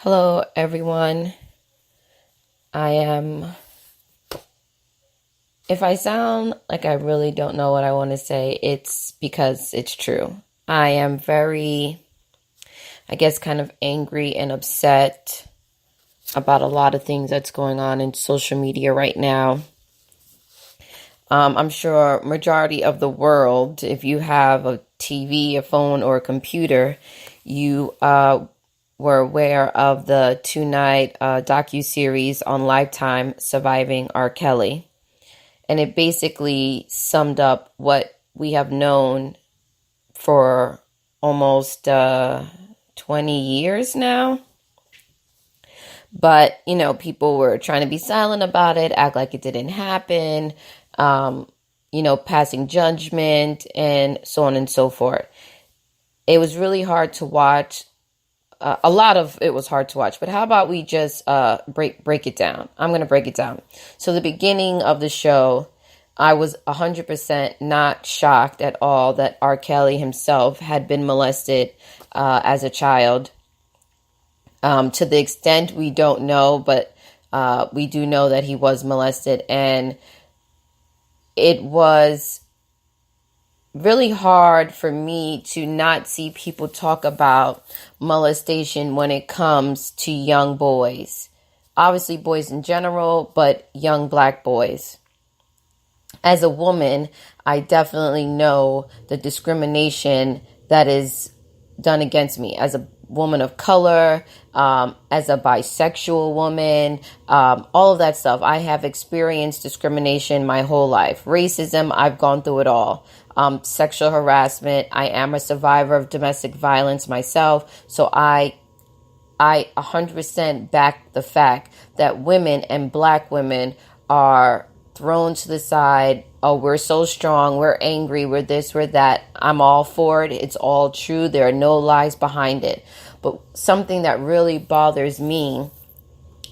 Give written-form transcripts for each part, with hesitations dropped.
Hello, everyone. I am, if I sound like I really don't know what I want to say, it's because it's true. I am very, I guess, kind of angry and upset about a lot of things that's going on in social media right now. I'm sure majority of the world, if you have a TV, a phone, or a computer, you were aware of the two-night docuseries on Lifetime, Surviving R. Kelly. And it basically summed up what we have known for almost 20 years now. But, people were trying to be silent about it, act like it didn't happen, passing judgment and so on and so forth. It was really hard to watch. A lot of it was hard to watch, but how about we just break it down? I'm going to break it down. So the beginning of the show, I was 100% not shocked at all that R. Kelly himself had been molested as a child. To the extent we don't know, but we do know that he was molested, and it was really hard for me to not see people talk about molestation when it comes to young boys. Obviously, boys in general, but young black boys. As a woman, I definitely know the discrimination that is done against me as a woman of color, as a bisexual woman, all of that stuff. I have experienced discrimination my whole life. Racism, I've gone through it all. Sexual harassment, I am a survivor of domestic violence myself. So I 100% back the fact that women and black women are thrown to the side. Oh, we're so strong. We're angry. We're this, we're that. I'm all for it. It's all true. There are no lies behind it. But something that really bothers me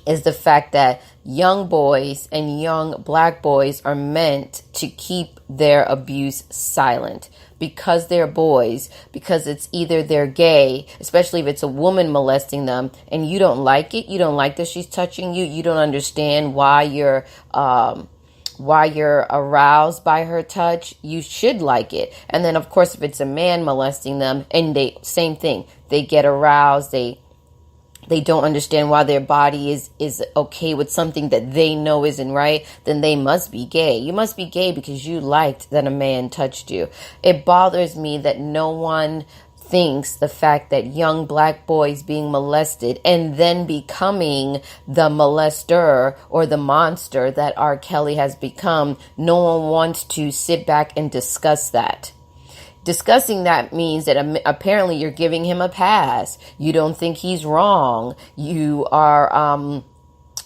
is the fact that young boys and young black boys are meant to keep their abuse silent because they're boys, because it's either they're gay, especially if it's a woman molesting them and you don't like it. You don't like that she's touching you. You don't understand why you're aroused by her touch. You should like it. And then, of course, if it's a man molesting them, and same thing, they get aroused, they don't understand why their body is okay with something that they know isn't right, then they must be gay. You must be gay because you liked that a man touched you. It bothers me that no one thinks the fact that young black boys being molested and then becoming the molester or the monster that R. Kelly has become, no one wants to sit back and discuss that. Discussing that means that apparently you're giving him a pass. You don't think he's wrong. You are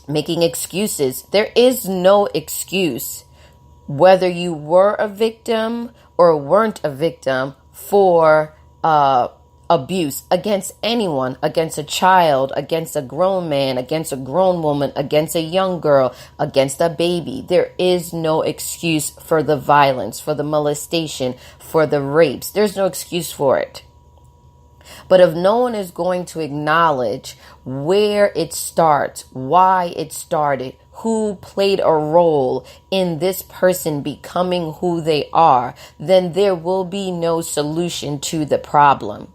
making excuses. There is no excuse, whether you were a victim or weren't a victim, for abuse against anyone, against a child, against a grown man, against a grown woman, against a young girl, against a baby. There is no excuse for the violence, for the molestation, for the rapes. There's no excuse for it. But if no one is going to acknowledge where it starts, why it started, who played a role in this person becoming who they are, then there will be no solution to the problem.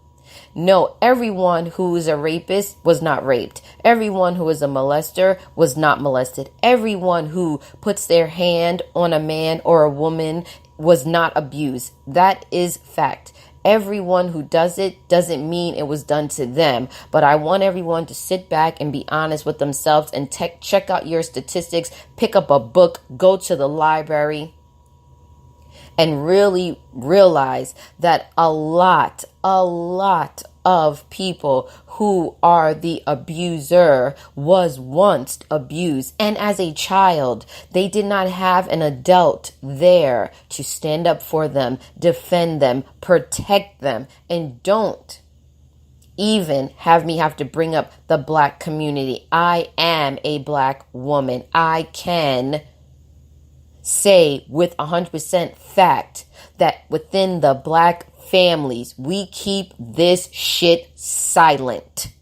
No, everyone who is a rapist was not raped. Everyone who is a molester was not molested. Everyone who puts their hand on a man or a woman was not abused. That is fact. Everyone who does it doesn't mean it was done to them. But I want everyone to sit back and be honest with themselves and check out your statistics, pick up a book, go to the library, and really realize that a lot of people who are the abuser was once abused. And as a child, they did not have an adult there to stand up for them, defend them, protect them. And don't even have me have to bring up the black community. I am a black woman. I can say with 100% fact that within the black families, we keep this shit silent.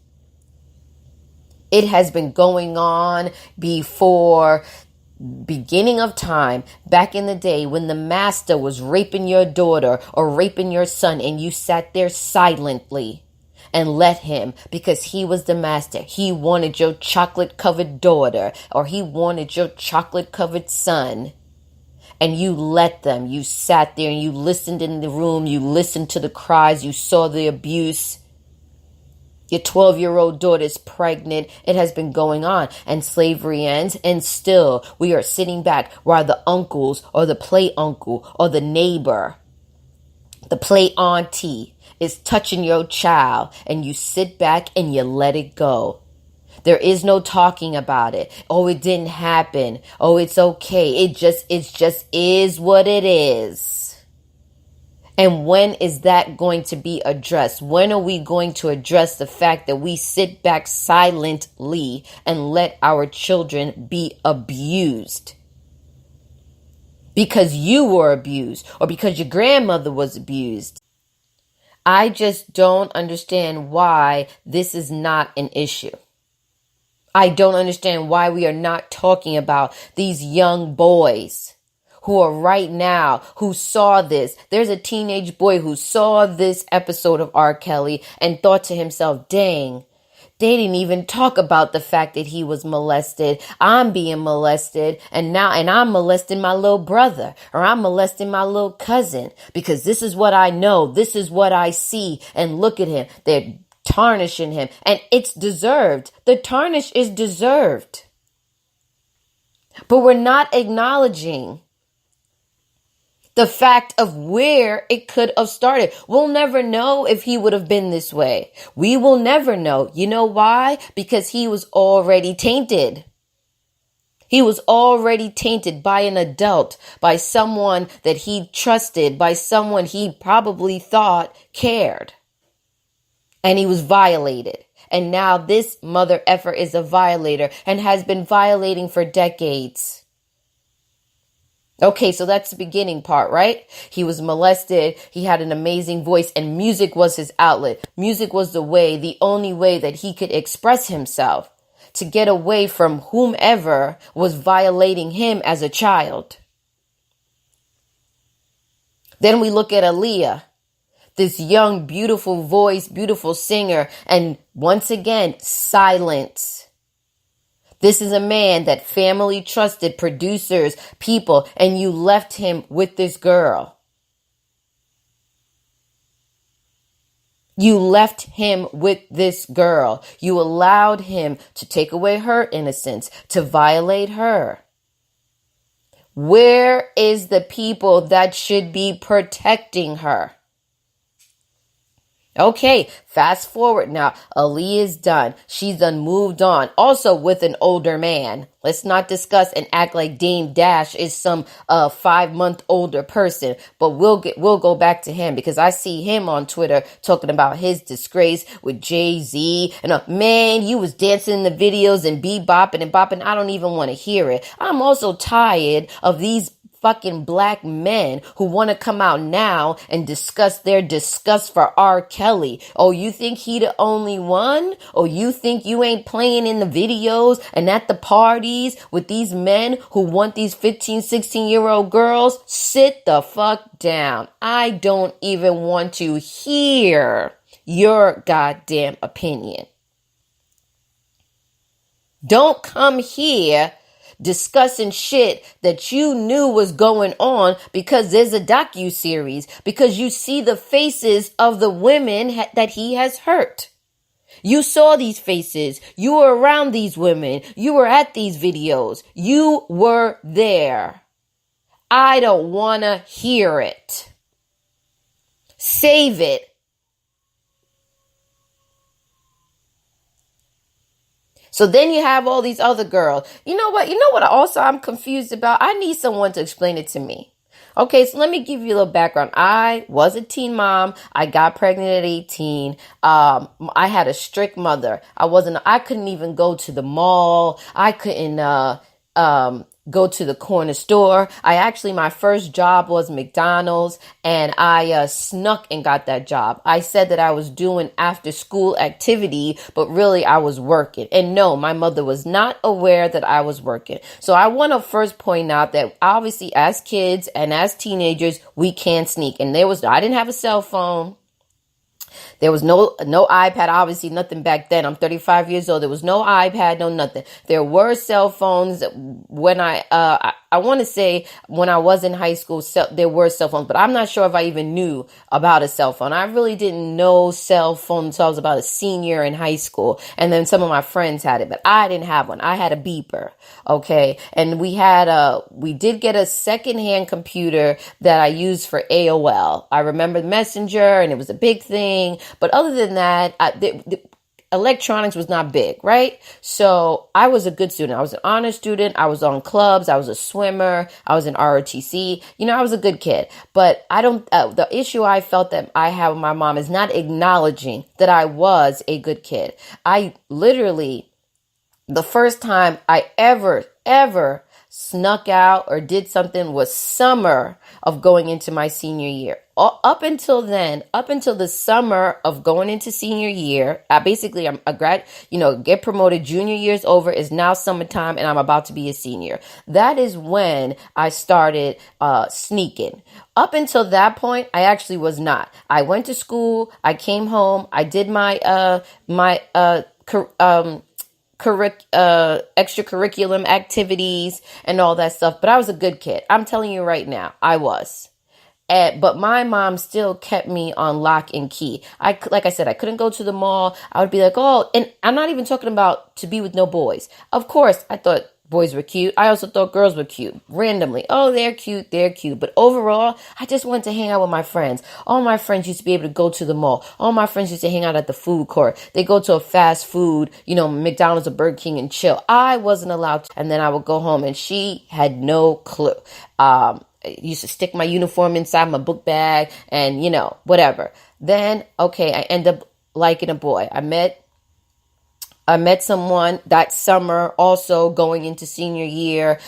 It has been going on before beginning of time, back in the day when the master was raping your daughter or raping your son, and you sat there silently and let him, because he was the master. He wanted your chocolate covered daughter, or he wanted your chocolate covered son. And you let them. You sat there and you listened in the room. You listened to the cries. You saw the abuse. Your 12-year-old daughter is pregnant. It has been going on, and slavery ends, and still we are sitting back while the uncles or the play uncle or the neighbor, the play auntie is touching your child, and you sit back and you let it go. There is no talking about it. Oh, it didn't happen. Oh, it's okay. It just is what it is. And when is that going to be addressed? When are we going to address the fact that we sit back silently and let our children be abused? Because you were abused, or because your grandmother was abused. I just don't understand why this is not an issue. I don't understand why we are not talking about these young boys who are right now, who saw this. There's a teenage boy who saw this episode of R. Kelly and thought to himself, dang, they didn't even talk about the fact that he was molested. I'm being molested, and I'm molesting my little brother, or I'm molesting my little cousin, because this is what I know. This is what I see. And look at him. They're tarnishing him, and it's deserved. The tarnish is deserved. But we're not acknowledging the fact of where it could have started. We'll never know if he would have been this way. We will never know. You know why? Because he was already tainted. He was already tainted by an adult, by someone that he trusted, by someone he probably thought cared. And he was violated. And now this mother effer is a violator and has been violating for decades. Okay, so that's the beginning part, right? He was molested. He had an amazing voice, and music was his outlet. Music was the only way that he could express himself, to get away from whomever was violating him as a child. Then we look at Aaliyah, this young, beautiful voice, beautiful singer, and once again, silence. This is a man that family trusted, producers, people, and you left him with this girl. You left him with this girl. You allowed him to take away her innocence, to violate her. Where is the people that should be protecting her? Okay, fast forward now. Ali is done. She's done moved on. Also with an older man. Let's not discuss and act like Dame Dash is some 5-month older person. But we'll go back to him, because I see him on Twitter talking about his disgrace with Jay-Z. And man, you was dancing in the videos and bebopping and bopping. I don't even want to hear it. I'm also tired of these fucking black men who want to come out now and discuss their disgust for R. Kelly. Oh, you think he the only one? Oh, you think you ain't playing in the videos and at the parties with these men who want these 15, 16-year-old girls? Sit the fuck down. I don't even want to hear your goddamn opinion. Don't come here discussing shit that you knew was going on because there's a docuseries, because you see the faces of the women that he has hurt. You saw these faces. You were around these women. You were at these videos. You were there. I don't want to hear it. Save it. So then you have all these other girls. You know what also I'm confused about? I need someone to explain it to me. Okay, so let me give you a little background. I was a teen mom. I got pregnant at 18. I had a strict mother. I couldn't even go to the mall. I couldn't go to the corner store. My first job was McDonald's, and I snuck and got that job. I said that I was doing after school activity, but really I was working. And no, my mother was not aware that I was working. So I want to first point out that obviously as kids and as teenagers, we can sneak. And I didn't have a cell phone. There was no iPad, obviously nothing back then. I'm 35 years old. There was no iPad, no nothing. There were cell phones when I want to say when I was in high school, there were cell phones, but I'm not sure if I even knew about a cell phone. I really didn't know cell phone until I was about a senior in high school. And then some of my friends had it, but I didn't have one. I had a beeper. Okay. And we did get a secondhand computer that I used for AOL. I remember Messenger, and it was a big thing. But other than that, the electronics was not big, right? So I was a good student. I was an honor student. I was on clubs. I was a swimmer. I was in ROTC. I was a good kid. But the issue I felt that I had with my mom is not acknowledging that I was a good kid. I literally, the first time I ever snuck out or did something was summer of going into my senior year. Up until the summer of going into senior year, I'm a grad, get promoted. Junior year's over, is now summertime, and I'm about to be a senior. That is when I started sneaking. Up until that point, I actually was not. I went to school. I came home. I did my extracurriculum activities and all that stuff. But I was a good kid. I'm telling you right now, I was. But my mom still kept me on lock and key. Like I said, I couldn't go to the mall. I would be like, oh, and I'm not even talking about to be with no boys. Of course, I thought boys were cute. I also thought girls were cute randomly. Oh, they're cute. But overall, I just wanted to hang out with my friends. All my friends used to be able to go to the mall. All my friends used to hang out at the food court. They go to a fast food, McDonald's or Burger King and chill. I wasn't allowed to. And then I would go home, and she had no clue. I used to stick my uniform inside my book bag and, whatever. Then, okay, I end up liking a boy. I met someone that summer also going into senior year.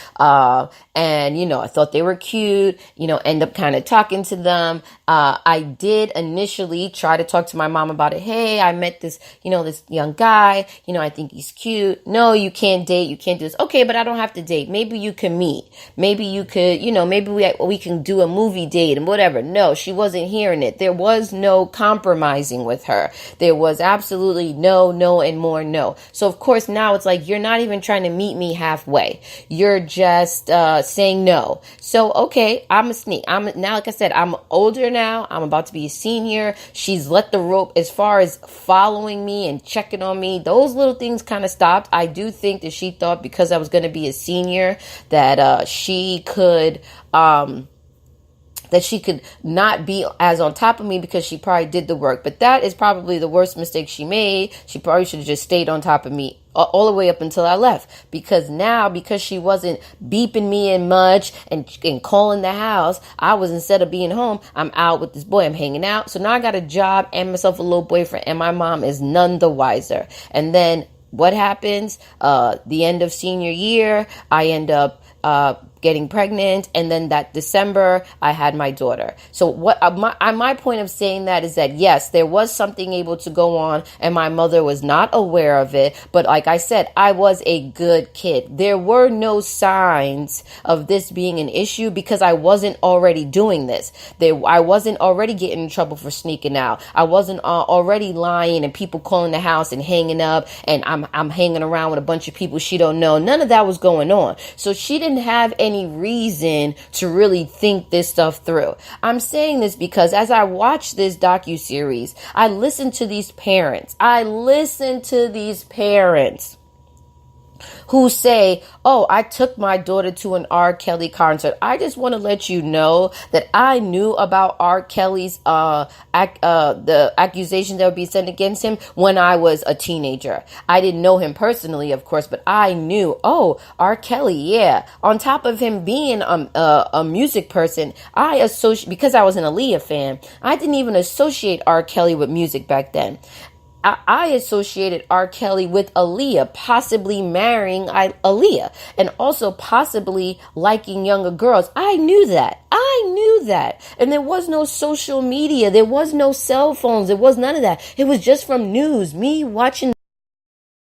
And, I thought they were cute, end up kind of talking to them. I did initially try to talk to my mom about it. Hey, I met this, this young guy, I think he's cute. No, you can't date. You can't do this. Okay, but I don't have to date. Maybe you can meet. Maybe you could, maybe we can do a movie date and whatever. No, she wasn't hearing it. There was no compromising with her. There was absolutely no, and more no. So of course now it's like, you're not even trying to meet me halfway. You're just saying no. So, okay, I'm a sneak. Now, like I said, I'm older now. I'm about to be a senior. She's let the rope as far as following me and checking on me. Those little things kind of stopped. I do think that she thought because I was going to be a senior that she could not be as on top of me because she probably did the work. But that is probably the worst mistake she made. She probably should have just stayed on top of me all the way up until I left. Because she wasn't beeping me in much and calling the house, instead of being home, I'm out with this boy. I'm hanging out. So now I got a job and myself a little boyfriend, and my mom is none the wiser. And then what happens? The end of senior year, I end up getting pregnant, and then that December I had my daughter. So what my point of saying that is that yes, there was something able to go on, and my mother was not aware of it. But like I said, I was a good kid. There were no signs of this being an issue because I wasn't already doing this. I wasn't already getting in trouble for sneaking out. I wasn't already lying and people calling the house and hanging up, and I'm hanging around with a bunch of people she don't know. None of that was going on. So she didn't have any reason to really think this stuff through. I'm saying this because as I watch this docuseries, I listen to these parents. Who say, oh, I took my daughter to an R. Kelly concert. I just want to let you know that I knew about R. Kelly's the accusations that would be sent against him when I was a teenager. I didn't know him personally, of course, but I knew, oh, R. Kelly, yeah. On top of him being a music person, because I was an Aaliyah fan, I didn't even associate R. Kelly with music back then. I associated R. Kelly with Aaliyah, possibly marrying Aaliyah, and also possibly liking younger girls. I knew that. And there was no social media. There was no cell phones. There was none of that. It was just from news. Me watching